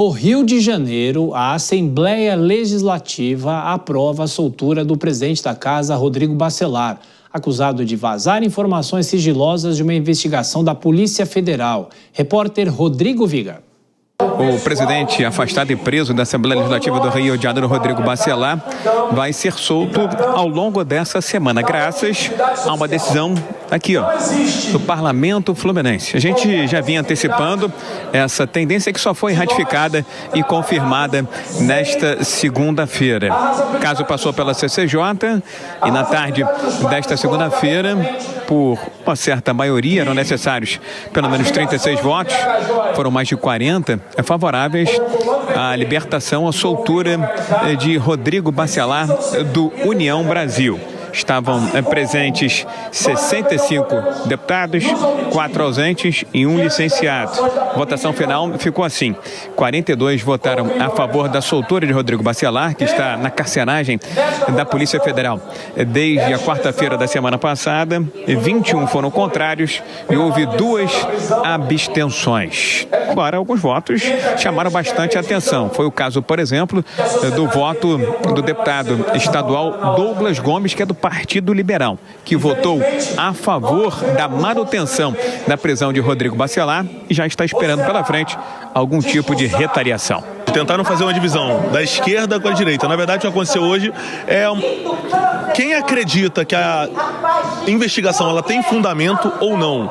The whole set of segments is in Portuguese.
No Rio de Janeiro, a Assembleia Legislativa aprova a soltura do presidente da Casa, Rodrigo Bacelar, acusado de vazar informações sigilosas de uma investigação da Polícia Federal. Repórter Rodrigo Viga. O presidente afastado e preso da Assembleia Legislativa do Rio de Janeiro, Rodrigo Bacelar, vai ser solto ao longo dessa semana, graças a uma decisão aqui, do Parlamento Fluminense. A gente já vinha antecipando essa tendência que só foi ratificada e confirmada nesta segunda-feira. O caso passou pela CCJ e na tarde desta segunda-feira, por uma certa maioria, eram necessários pelo menos 36 votos, foram mais de 40 favoráveis à libertação, à soltura de Rodrigo Bacelar do União Brasil. Estavam presentes 65 deputados, 4 ausentes e 1 licenciado. A votação final ficou assim: 42 votaram a favor da soltura de Rodrigo Bacelar, que está na carceragem da Polícia Federal desde a quarta-feira da semana passada, 21 foram contrários e houve 2 abstenções. Agora, alguns votos chamaram bastante atenção. Foi o caso, por exemplo, do voto do deputado estadual Douglas Gomes, que é do Partido Liberal, que votou a favor da manutenção da prisão de Rodrigo Bacelar e já está esperando pela frente algum tipo de retaliação. Tentaram fazer uma divisão da esquerda com a direita. Na verdade, o que aconteceu hoje é quem acredita que a investigação ela tem fundamento ou não.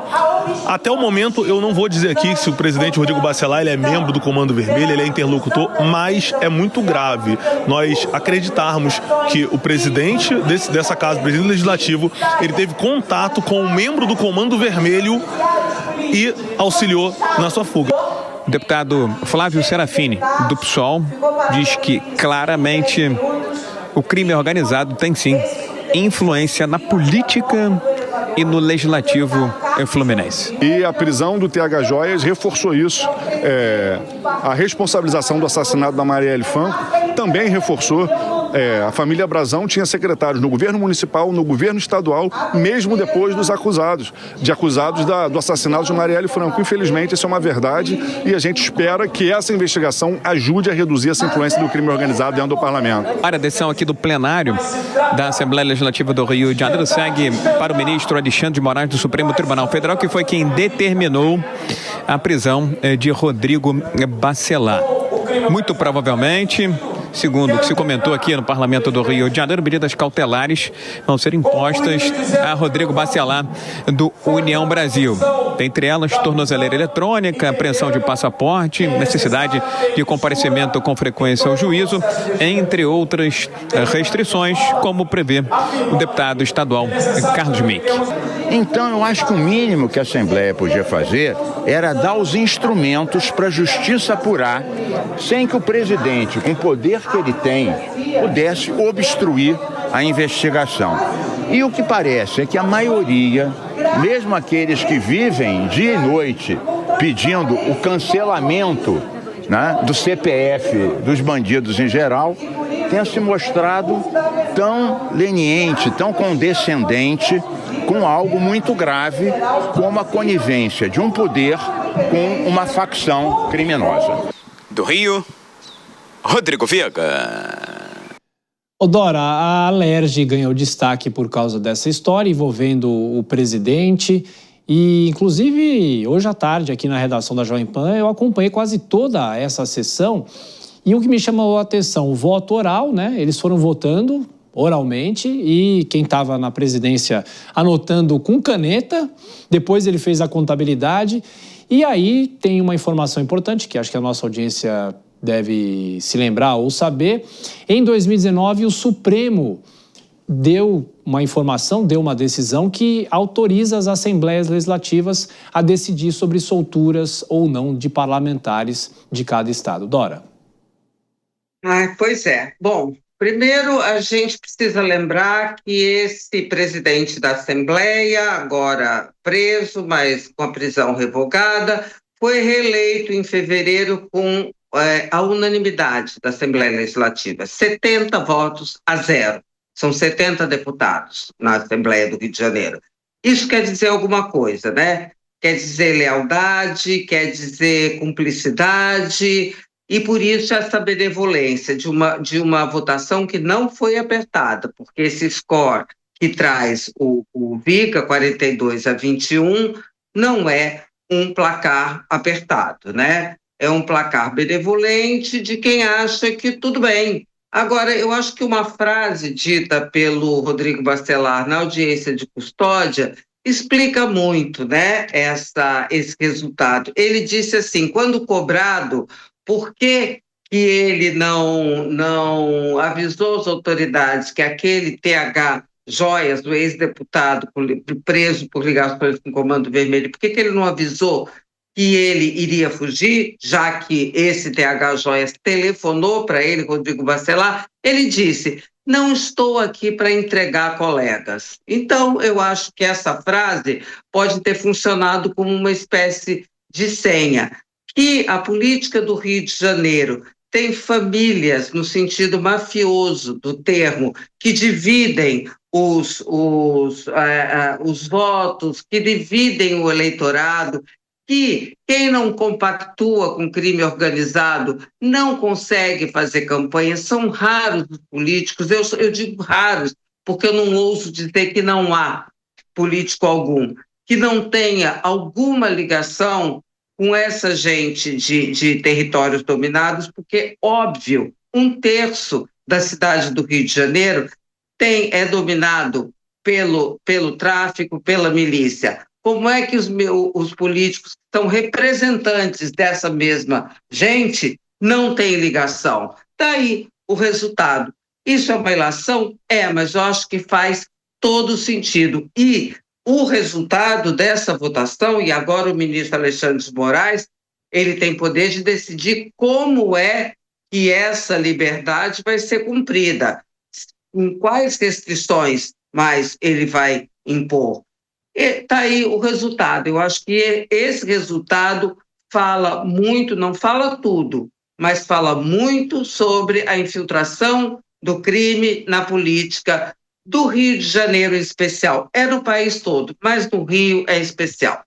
Até o momento, eu não vou dizer aqui se o presidente Rodrigo Bacelar ele é membro do Comando Vermelho, ele é interlocutor, mas é muito grave nós acreditarmos que o presidente dessa casa, o presidente legislativo, ele teve contato com um membro do Comando Vermelho e auxiliou na sua fuga. O deputado Flávio Serafini, do PSOL, diz que claramente o crime organizado tem sim influência na política e no legislativo fluminense. E a prisão do TH Joias reforçou isso. A responsabilização do assassinato da Marielle Franco também reforçou. A família Brazão tinha secretários no governo municipal, no governo estadual, mesmo depois dos acusados do assassinato de Marielle Franco. Infelizmente, isso é uma verdade e a gente espera que essa investigação ajude a reduzir essa influência do crime organizado dentro do parlamento. A decisão aqui do plenário da Assembleia Legislativa do Rio de Janeiro segue para o ministro Alexandre de Moraes do Supremo Tribunal Federal, que foi quem determinou a prisão de Rodrigo Bacelar. Muito provavelmente, segundo o que se comentou aqui no Parlamento do Rio de Janeiro, medidas cautelares vão ser impostas a Rodrigo Bacelar do União Brasil. Dentre elas, tornozeleira eletrônica, apreensão de passaporte, necessidade de comparecimento com frequência ao juízo, entre outras restrições, como prevê o deputado estadual Carlos Mink. Então, eu acho que o mínimo que a Assembleia podia fazer era dar os instrumentos para a Justiça apurar, sem que o presidente, com o poder que ele tem, pudesse obstruir a investigação. E o que parece é que a maioria, mesmo aqueles que vivem dia e noite pedindo o cancelamento, do CPF dos bandidos em geral, tenha se mostrado tão leniente, tão condescendente com algo muito grave, como a conivência de um poder com uma facção criminosa. Do Rio, Rodrigo Viga. Dora, a Alerj ganhou destaque por causa dessa história envolvendo o presidente e, inclusive, hoje à tarde, aqui na redação da Jovem Pan, eu acompanhei quase toda essa sessão e o que me chamou a atenção, o voto oral, eles foram votando oralmente e quem estava na presidência anotando com caneta, depois ele fez a contabilidade e aí tem uma informação importante que acho que a nossa audiência deve se lembrar ou saber. Em 2019, o Supremo deu uma informação, deu uma decisão que autoriza as assembleias legislativas a decidir sobre solturas ou não de parlamentares de cada estado. Dora. Pois é. Bom, primeiro a gente precisa lembrar que esse presidente da Assembleia, agora preso, mas com a prisão revogada, foi reeleito em fevereiro com a unanimidade da Assembleia Legislativa, 70 votos a 0. São 70 deputados na Assembleia do Rio de Janeiro. Isso quer dizer alguma coisa, né? Quer dizer lealdade, quer dizer cumplicidade e por isso essa benevolência de uma votação que não foi apertada, porque esse score que traz o Vica, 42-21, não é um placar apertado, né? É um placar benevolente de quem acha que tudo bem. Agora, eu acho que uma frase dita pelo Rodrigo Bacelar na audiência de custódia explica muito, né, esse resultado. Ele disse assim, quando cobrado, por que ele não avisou as autoridades que aquele TH Joias, do ex-deputado preso por ligações com o Comando Vermelho, por que ele não avisou que ele iria fugir, já que esse TH Joias telefonou para ele, Rodrigo Bacelar? Ele disse, não estou aqui para entregar colegas. Então, eu acho que essa frase pode ter funcionado como uma espécie de senha. Que a política do Rio de Janeiro tem famílias, no sentido mafioso do termo, que dividem os votos, que dividem o eleitorado, que quem não compactua com crime organizado não consegue fazer campanha. São raros os políticos, eu digo raros, porque eu não ouso dizer que não há político algum que não tenha alguma ligação com essa gente de territórios dominados, porque, óbvio, 1/3 da cidade do Rio de Janeiro é dominado pelo tráfico, pela milícia. Como é que os políticos que são representantes dessa mesma gente não têm ligação? Daí o resultado. Isso é uma ilação? Mas eu acho que faz todo sentido. E o resultado dessa votação, e agora o ministro Alexandre de Moraes, ele tem poder de decidir como é que essa liberdade vai ser cumprida, em quais restrições mais ele vai impor. Está aí o resultado. Eu acho que esse resultado fala muito, não fala tudo, mas fala muito sobre a infiltração do crime na política do Rio de Janeiro em especial. É no país todo, mas no Rio é especial.